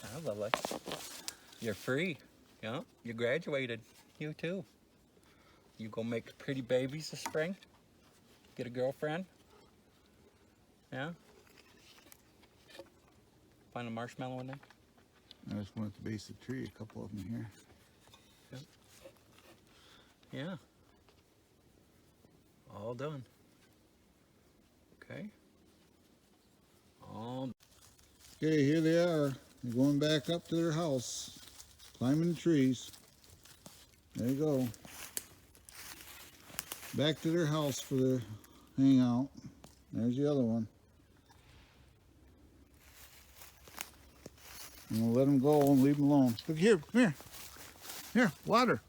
Oh, lovely. You're free. Yeah, you graduated. You too. You go make pretty babies this spring? Get a girlfriend? Yeah? Find a marshmallow in there? There's one at the base of the tree, a couple of them here. Yeah. Yeah. All done. Okay. All. Okay, here they are. They're going back up to their house, climbing the trees. There you go. Back to their house for their hangout. There's the other one. I'm gonna let them go and leave them alone. Look here, come here. Here, water.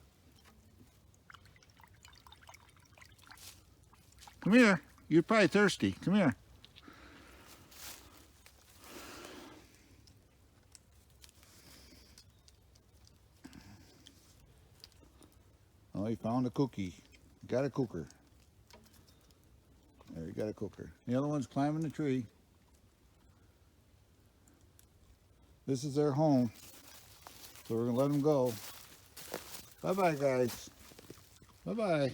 Come here. You're probably thirsty. Come here. Oh, he found a cookie. Got a cooker. There, you got a cooker. The other one's climbing the tree. This is their home. So we're gonna let them go. Bye-bye, guys. Bye-bye.